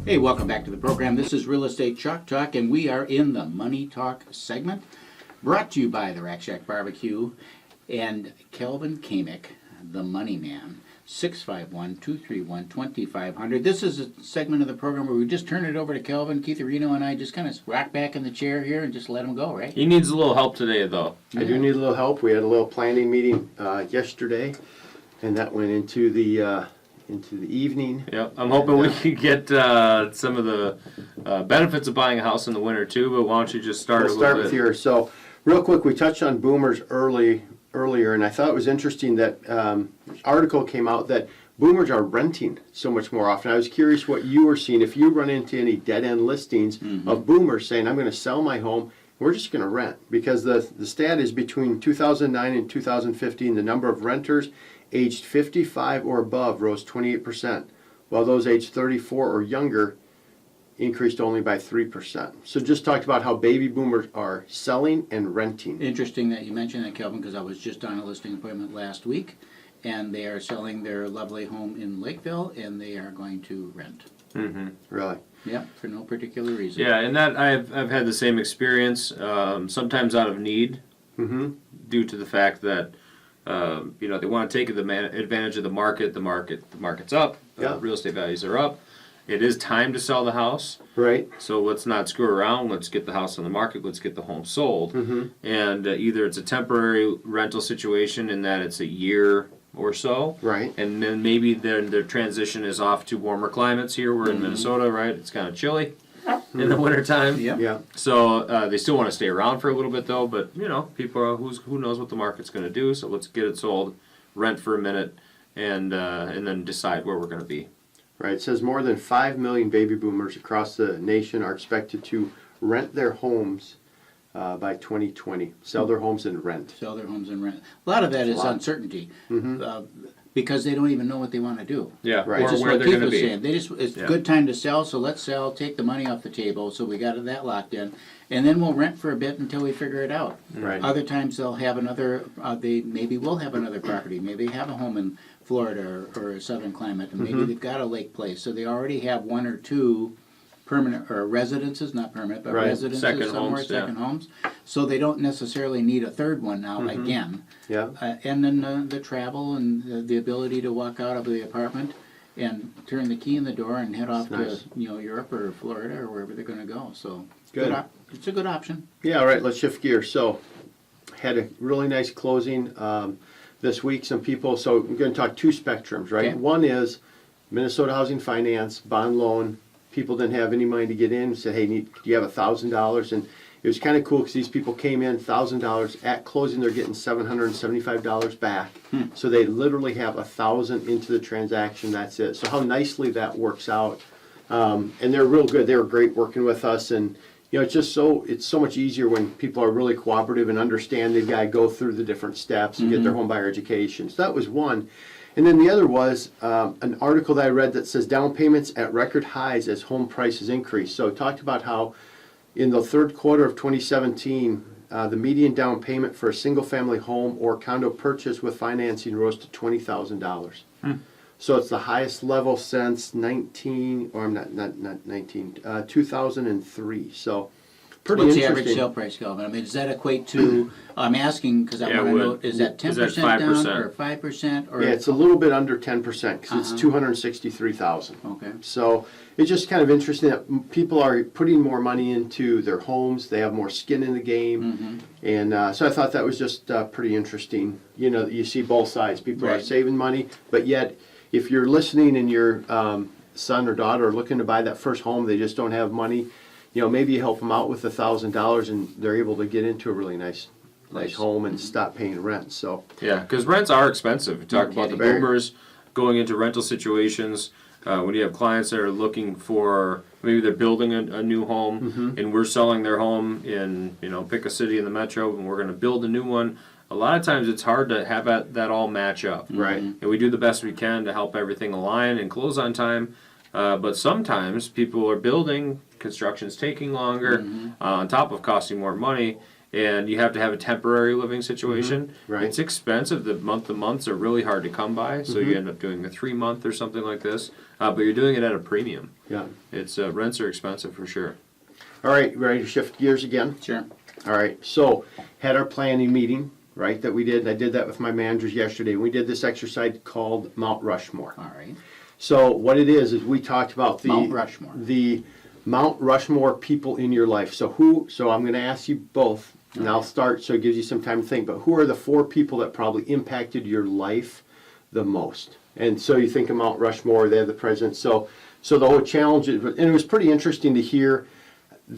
Hey, welcome back to the program. This is Real Estate Chalk Talk, and we are in the Money Talk segment, brought to you by the Rack Shack Barbecue and Kelvin Kaemingk, the Money Man, 651-231-2500. This is a segment of the program where we just turn it over to Kelvin. Keith Areno and I just kind of rock back in the chair here and just let him go, right? He needs a little help today, though. I do need a little help. We had a little planning meeting yesterday, and that went into the evening. Yep, I'm hoping we can get some of the benefits of buying a house in the winter too. But why don't you just start? We'll start with yours. So, real quick, we touched on boomers earlier, and I thought it was interesting that an article came out that boomers are renting so much more often. I was curious what you were seeing. If you run into any dead-end listings of boomers saying, "I'm going to sell my home, we're just going to rent," because the stat is between 2009 and 2015, the number of renters aged 55 or above rose 28%, while those aged 34 or younger increased only by 3%. So just talked about how baby boomers are selling and renting. Interesting that you mentioned that, Kelvin, because I was just on a listing appointment last week, and they are selling their lovely home in Lakeville, and they are going to rent. Mm-hmm. Really? Yeah, for no particular reason. Yeah, and that I've had the same experience. Sometimes out of need, due to the fact that they want to take advantage of the market. The market's up. Yeah. Real estate values are up. It is time to sell the house. Right. So let's not screw around. Let's get the house on the market. Let's get the home sold. And either it's a temporary rental situation in that it's a year or so. Right. And then maybe their transition is off to warmer climates here. We're in Minnesota, right? It's kind of chilly in the wintertime. Yep. Yeah. So they still want to stay around for a little bit though, but people are who knows what the market's going to do. So let's get it sold, rent for a minute, and then decide where we're going to be. Right. It says more than 5 million baby boomers across the nation are expected to rent their homes by 2020. Sell their homes and rent. Sell their homes and rent. A lot of that is uncertainty. Because they don't even know what they want to do. Yeah, right. Or Just where what they're Keith going to was be. saying. It's a good time to sell, so let's sell, take the money off the table, so we got that locked in, and then we'll rent for a bit until we figure it out. Right. Other times they'll have another, they maybe will have another property, maybe they have a home in Florida or a southern climate, and maybe they've got a lake place, so they already have one or two permanent, or residences, not permanent, but Right. residences Second somewhere, homes, second homes, so they don't necessarily need a third one now again. Yeah. And then the travel and the ability to walk out of the apartment and turn the key in the door and head off nice. to Europe or Florida or wherever they're going to go. So Good. It's a good option. Yeah. All right. Let's shift gears. So, had a really nice closing this week. Some people. So we're going to talk two spectrums, right? Okay. One is Minnesota Housing Finance bond loan. People didn't have any money to get in. Said, "Hey, do you have $1,000?" And it was kind of cool because these people came in $1,000 at closing. They're getting $775 back. So they literally have $1,000 into the transaction. That's it. So how nicely that works out. And they're real good. They were great working with us. And it's just it's so much easier when people are really cooperative and understand they've got to go through the different steps and get their home buyer education. So that was one. And then the other was an article that I read that says down payments at record highs as home prices increase. So it talked about how in the third quarter of 2017, the median down payment for a single-family home or condo purchase with financing rose to $20,000. So it's the highest level since 2003. So pretty What's the interesting. average sale price, Kelvin? I mean, does that equate to, I'm asking because I Yeah, want to it know, would. is that 10% Is that down 5%? or 5%? Or Yeah, it's a little bit under 10% because it's 263,000. Okay. So it's just kind of interesting that people are putting more money into their homes. They have more skin in the game. And so I thought that was just pretty interesting. You see both sides. People are Right. saving money, but yet if you're listening and your son or daughter are looking to buy that first home, they just don't have money, maybe you help them out with $1,000 and they're able to get into a really nice home and stop paying rent. So Yeah, because rents are expensive. We talk about the Very. boomers going into rental situations. When you have clients that are looking for, maybe they're building a new home and we're selling their home in, pick a city in the metro and we're going to build a new one. A lot of times it's hard to have that all match up. Right. And we do the best we can to help everything align and close on time. But sometimes people are building, construction's taking longer, on top of costing more money. and you have to have a temporary living situation. Right. It's expensive. The months are really hard to come by, so you end up doing a 3-month or something like this. But you're doing it at a premium. Yeah. It's rents are expensive for sure. All right, ready to shift gears again? Sure. All right, so had our planning meeting, right, that we did, and I did that with my managers yesterday. We did this exercise called Mount Rushmore. All right. So what it is we talked about Mount Rushmore. the Mount Rushmore people in your life. So I'm going to ask you both, and I'll start so it gives you some time to think, but who are the 4 people that probably impacted your life the most? And so you think of Mount Rushmore, they're the president. So the whole challenge, and it was pretty interesting to hear.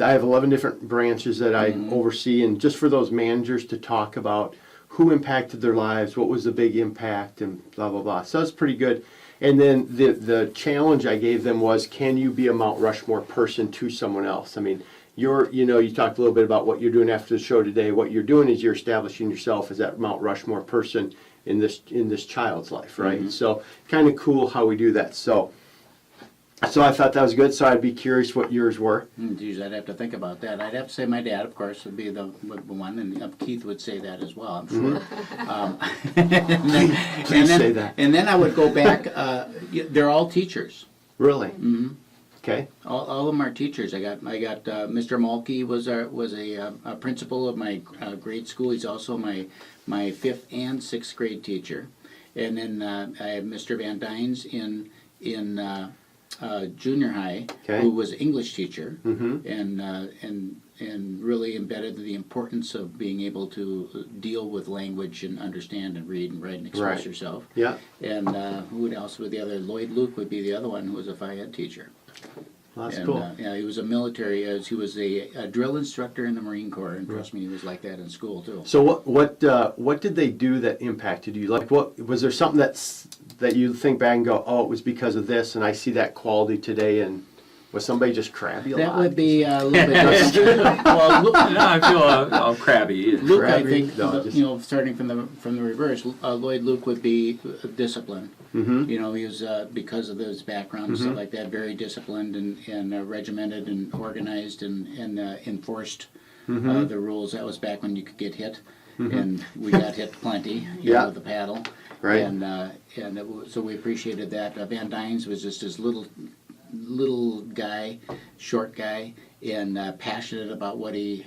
I have 11 different branches that I oversee, and just for those managers to talk about who impacted their lives, what was the big impact, and blah, blah, blah. So it's pretty good. And then the challenge I gave them was, can you be a Mount Rushmore person to someone else? I mean, you talked a little bit about what you're doing after the show today. What you're doing is you're establishing yourself as that Mount Rushmore person in this child's life, right? So kind of cool how we do that. So I thought that was good, so I'd be curious what yours were. Geez, I'd have to think about that. I'd have to say my dad, of course, would be the one, and Keith would say that as well, I'm sure. Please say that. And then I would go back. They're all teachers. Really? Okay. All of them are teachers. I got Mr. Mulkey was a principal of my grade school. He's also my 5th and 6th grade teacher. And then I have Mr. Van Dynes in junior high, Okay. who was English teacher, and really embedded the importance of being able to deal with language and understand and read and write and express Right. yourself. Yeah. And who else would the other? Lloyd Luke would be the other one, who was a Phi Ed teacher. Well, that's And, cool. yeah, he was a military. He was a drill instructor in the Marine Corps, and trust me, he was like that in school too. So what did they do that impacted you? Like, what was there something that you think back and go, oh, it was because of this, and I see that quality today, and was somebody just crabby a That lot? would be a little bit. Well, Luke, No, I feel I'm crabby. Luke, I Crabby? think, No, just- starting from the reverse, Lloyd Luke would be disciplined. You know, he was because of his background and stuff like that, very disciplined and regimented and organized and enforced the rules. That was back when you could get hit, and we got hit plenty. Yeah. With the paddle. Right. So we appreciated that. Van Dynes was just this little guy, short guy, and passionate about what he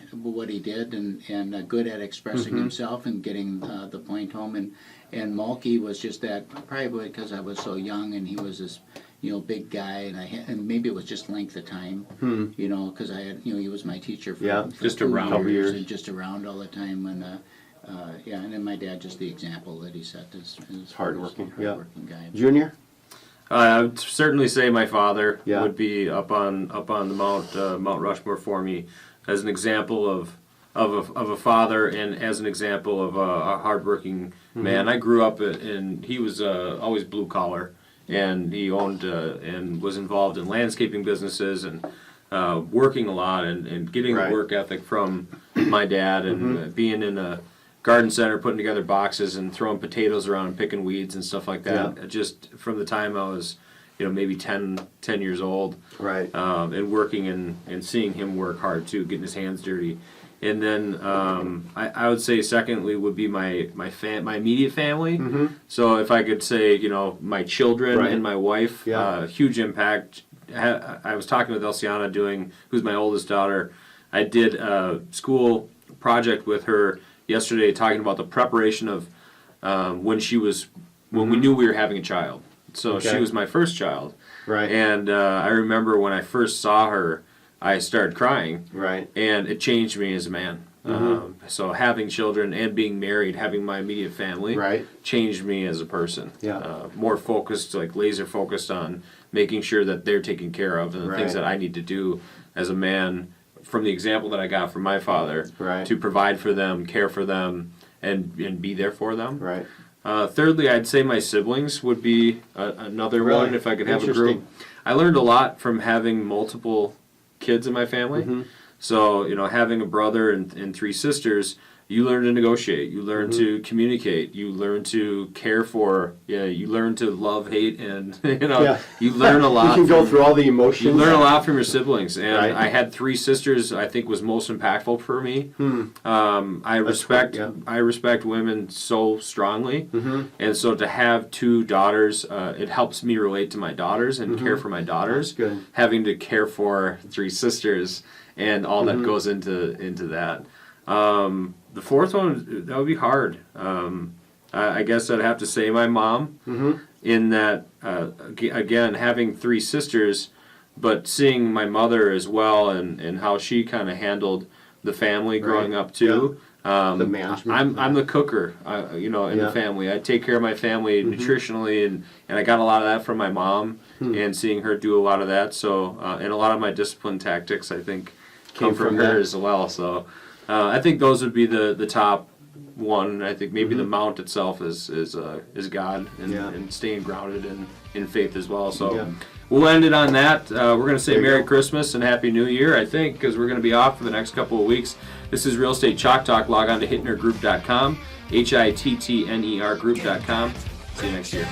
did, and good at expressing himself and getting the point home. And Mulkey was just that, probably because I was so young, and he was this big guy, and maybe it was just length of time, because I had he was my teacher for Just 2 around. years and just around all the time. And and then my dad, just the example that he set as Hardworking, a hardworking guy. Junior? I would certainly say my father Yeah. would be up on the Mount Rushmore for me as an example of a father and as an example of a hardworking man. I grew up and he was always blue collar, and he owned and was involved in landscaping businesses and working a lot and getting Right. the work ethic from my dad and being in a garden center, putting together boxes and throwing potatoes around and picking weeds and stuff like that. Yeah. Just from the time I was, maybe 10 years old, Right. and working and seeing him work hard too, getting his hands dirty. And then I would say secondly would be my immediate family. So if I could say, my children Right. and my wife, Yeah. huge impact. I was talking with Elsiana who's my oldest daughter. I did a school project with her yesterday talking about the preparation of when we knew we were having a child. So Okay. she was my first child. Right. And I remember when I first saw her, I started crying. Right. And it changed me as a man. So having children and being married, having my immediate family, Right. changed me as a person. Yeah. More focused, like laser focused on making sure that they're taken care of and the things Right. that I need to do as a man from the example that I got from my father Right. to provide for them, care for them, and be there for them. Right. Thirdly, I'd say my siblings would be another Really? one if I could have a Interesting. group. I learned a lot from having multiple kids in my family. So, having a brother and 3 sisters, you learn to negotiate, you learn to communicate, you learn to care for, you learn to love, hate, and you learn a lot. You can go through all the emotions. You learn a lot from your siblings, and Right. I had 3 sisters. I think was most impactful for me. I respect women so strongly, and so to have 2 daughters, it helps me relate to my daughters and care for my daughters. That's good. Having to care for 3 sisters and all that goes into that. The 4th one, that would be hard. I guess I'd have to say my mom, in that, again, having 3 sisters, but seeing my mother as well and how she kind of handled the family growing up too. The management. I'm the cooker, in the family. I take care of my family nutritionally, and I got a lot of that from my mom, and seeing her do a lot of that. So, and a lot of my discipline tactics, I think, came from her that. as well. So, I think those would be the top one. I think maybe the mount itself is God and staying grounded in faith as well. So we'll end it on that. We're going to say Merry Christmas and Happy New Year, I think, because we're going to be off for the next couple of weeks. This is Real Estate Chalk Talk. Log on to hittnergroup.com, hittner group.com. See you next year.